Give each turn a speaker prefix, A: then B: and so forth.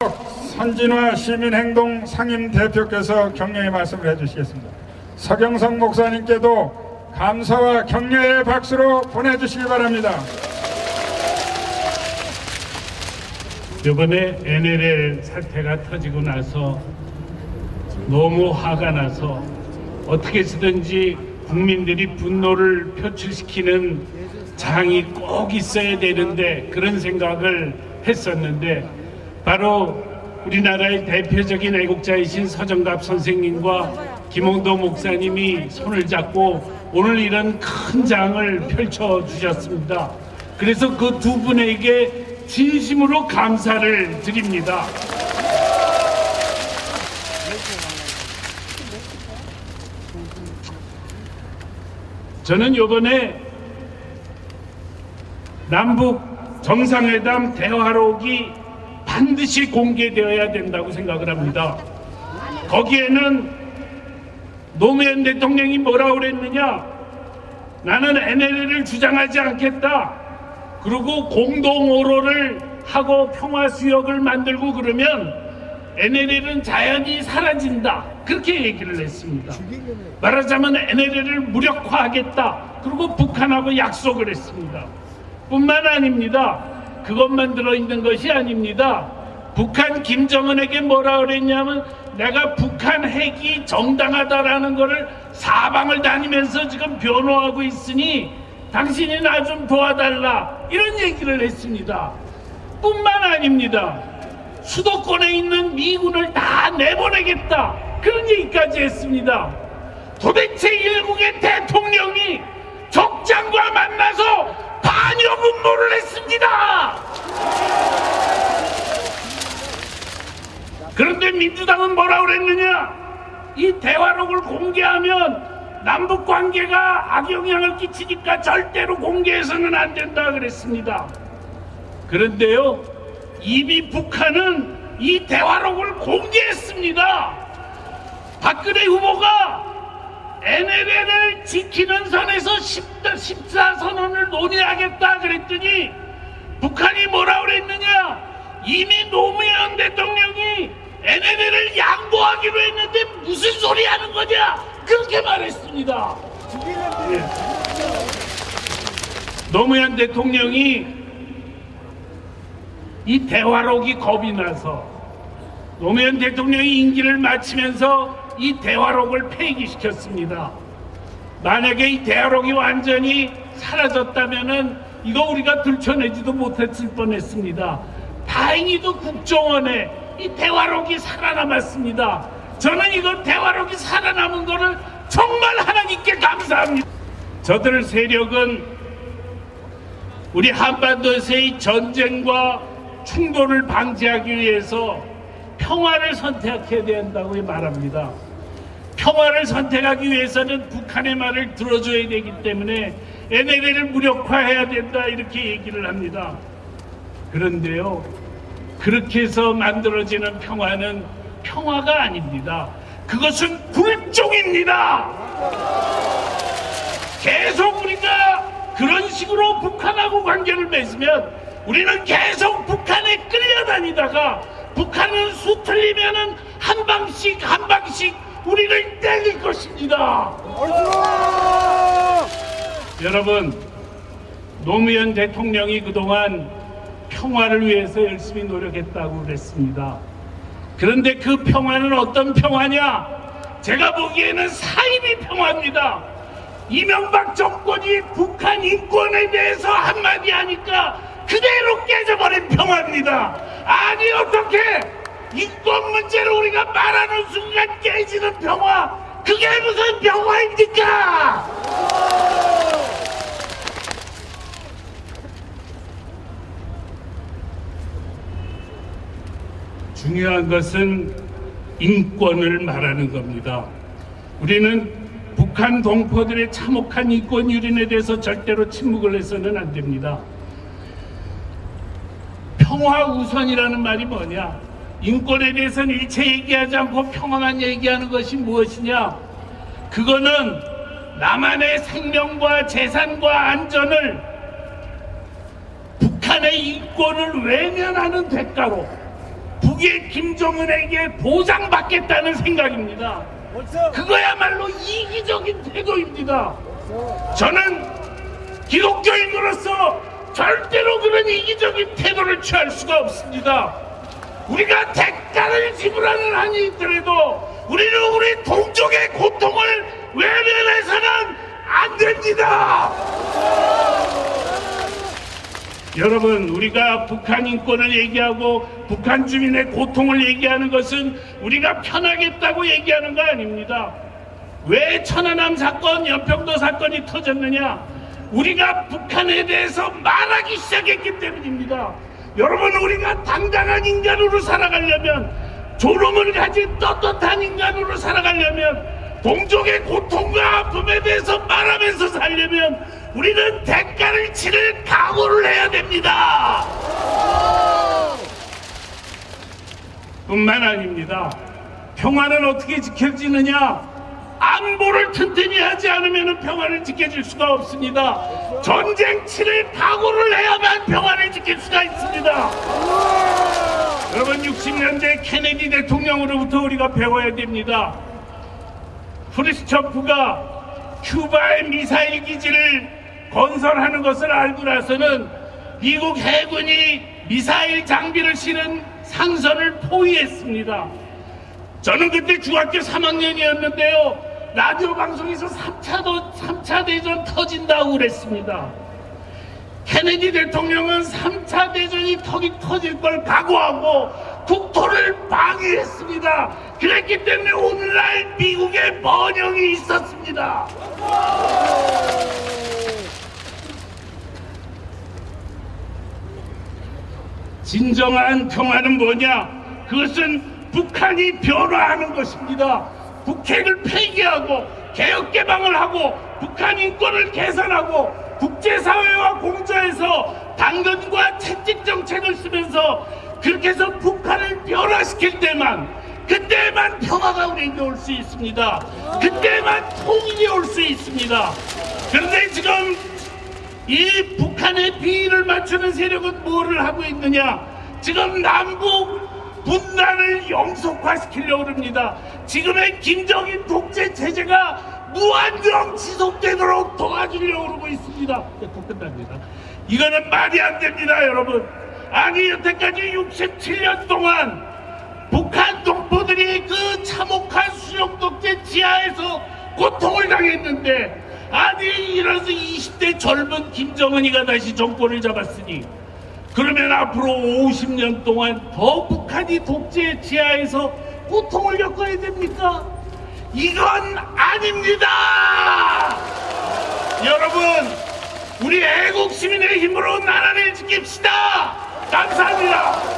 A: 선진화 시민행동 상임대표께서 격려의 말씀을 해주시겠습니다. 서경석 목사님께도 감사와 격려의 박수로 보내주시기 바랍니다.
B: 이번에 NLL 사태가 터지고 나서 너무 화가 나서 어떻게 해서든지 국민들이 분노를 표출시키는 장이 꼭 있어야 되는데 그런 생각을 했었는데 바로 우리나라의 대표적인 애국자이신 서정갑 선생님과 김홍도 목사님이 손을 잡고 오늘 이런 큰 장을 펼쳐주셨습니다. 그래서 그 두 분에게 진심으로 감사를 드립니다. 저는 이번에 남북 정상회담 대화록이 반드시 공개되어야 된다고 생각을 합니다. 거기에는 노무현 대통령이 뭐라고 그랬느냐? 나는 NLL을 주장하지 않겠다. 그리고 공동오로를 하고 평화수역을 만들고 그러면 NLL은 자연히 사라진다. 그렇게 얘기를 했습니다. 말하자면 NLL을 무력화하겠다. 그리고 북한하고 약속을 했습니다. 뿐만 아닙니다. 그것만 들어있는 것이 아닙니다. 북한 김정은에게 뭐라 그랬냐면 내가 북한 핵이 정당하다라는 것을 사방을 다니면서 지금 변호하고 있으니 당신이 나 좀 도와달라 이런 얘기를 했습니다. 뿐만 아닙니다. 수도권에 있는 미군을 다 내보내겠다 그런 얘기까지 했습니다. 도대체 일국의 대통령이 적장과 만나서 반역 음모를 했습니다. 그런데 민주당은 뭐라고 그랬느냐? 이 대화록을 공개하면 남북관계가 악영향을 끼치니까 절대로 공개해서는 안 된다 그랬습니다. 그런데요, 이미 북한은 이 대화록을 공개했습니다. 박근혜 후보가 NLL을 지키는 선에서 14선언을 논의하겠다 그랬더니 북한이 뭐라고 그랬느냐? 이미 노무현 대통령이 NLL을 양보하기로 했는데 무슨 소리 하는 거냐? 그렇게 말했습니다. 네. 노무현 대통령이 이 대화록이 겁이 나서 노무현 대통령이 임기를 마치면서 이 대화록을 폐기시켰습니다. 만약에 이 대화록이 완전히 사라졌다면은 이거 우리가 들춰내지도 못했을 뻔했습니다. 다행히도 국정원에 이 대화록이 살아남았습니다. 저는 이거 대화록이 살아남은 거를 정말 하나님께 감사합니다. 저들 세력은 우리 한반도에서의 전쟁과 충돌을 방지하기 위해서 평화를 선택해야 된다고 말합니다. 평화를 선택하기 위해서는 북한의 말을 들어줘야 되기 때문에 NLL을 무력화해야 된다 이렇게 얘기를 합니다. 그런데요, 그렇게 해서 만들어지는 평화는 평화가 아닙니다. 그것은 굴종입니다. 계속 우리가 그런 식으로 북한하고 관계를 맺으면 우리는 계속 북한에 끌려다니다가 북한은 수 틀리면은 한 방씩 우리를 때릴 것입니다. 여러분, 노무현 대통령이 그동안 평화를 위해서 열심히 노력했다고 그랬습니다. 그런데 그 평화는 어떤 평화냐? 제가 보기에는 사이비 평화입니다. 이명박 정권이 북한 인권에 대해서 한마디 하니까 그대로 깨져버린 평화입니다. 아니 어떻게 인권 문제를 우리가 말하는 순간 깨지는 평화, 그게 무슨 평화입니까? 중요한 것은 인권을 말하는 겁니다. 우리는 북한 동포들의 참혹한 인권 유린에 대해서 절대로 침묵을 해서는 안 됩니다. 평화 우선이라는 말이 뭐냐? 인권에 대해서는 일체 얘기하지 않고 평화만 얘기하는 것이 무엇이냐? 그거는 남한의 생명과 재산과 안전을 북한의 인권을 외면하는 대가로 북의 김정은에게 보장받겠다는 생각입니다. 그거야말로 이기적인 태도입니다. 저는 기독교인으로서 절대로 그런 이기적인 태도를 취할 수가 없습니다. 우리가 대가를 지불하는 한이 있더라도 우리는 우리 동족의 고통을 외면해서는 안 됩니다. 여러분, 우리가 북한 인권을 얘기하고 북한 주민의 고통을 얘기하는 것은 우리가 편하겠다고 얘기하는 거 아닙니다. 왜 천안함 사건, 연평도 사건이 터졌느냐? 우리가 북한에 대해서 말하기 시작했기 때문입니다. 여러분, 우리가 당당한 인간으로 살아가려면, 존엄을 가진 떳떳한 인간으로 살아가려면, 동족의 고통과 아픔에 대해서 말하면서 살려면 우리는 대가를 치를 각오를 해야 됩니다. 뿐만 아닙니다. 평화는 어떻게 지켜지느냐? 안보를 튼튼히 하지 않으면 평화를 지켜질 수가 없습니다. 전쟁 치를 각오를 해야만 평화를 지킬 수가 있습니다. 여러분, 60년대 케네디 대통령으로부터 우리가 배워야 됩니다. 프루시초프가 큐바의 미사일 기지를 건설하는 것을 알고 나서는 미국 해군이 미사일 장비를 실은 상선을 포위했습니다. 저는 그때 중학교 3학년이었는데요. 라디오 방송에서 3차 대전 터진다고 그랬습니다. 케네디 대통령은 3차 대전이 터질 걸 각오하고 국토를 방위했습니다. 그랬기 때문에 오늘날 미국의 번영이 있었습니다. 진정한 평화는 뭐냐? 그것은 북한이 변화하는 것입니다. 북핵을 폐기하고 개혁개방을 하고 북한 인권을 개선하고 국제사회와 공조해서 당근과 채찍 정책을 쓰면서 그렇게 해서 북한을 변화시킬 때만, 그때만 평화가 우리에게 올 수 있습니다. 그때만 통일이 올 수 있습니다. 그런데 지금 이 북한의 비위를 맞추는 세력은 뭐를 하고 있느냐? 지금 남북 분단을 영속화시키려고 합니다. 지금의 김정인 독재 체제가 무한정 지속되도록 도와주려고 하고 있습니다. 끝납니다. 이거는 말이 안 됩니다, 여러분. 아니, 여태까지 67년 동안 북한 동포들이 그 참혹한 수령 독재 지하에서 고통을 당했는데, 아니, 이래서 20대 젊은 김정은이가 다시 정권을 잡았으니 그러면 앞으로 50년 동안 더 북한이 독재 지하에서 고통을 겪어야 됩니까? 이건 아닙니다. 여러분, 우리 애국 시민의 힘으로 나라를 지킵시다. 감사합니다.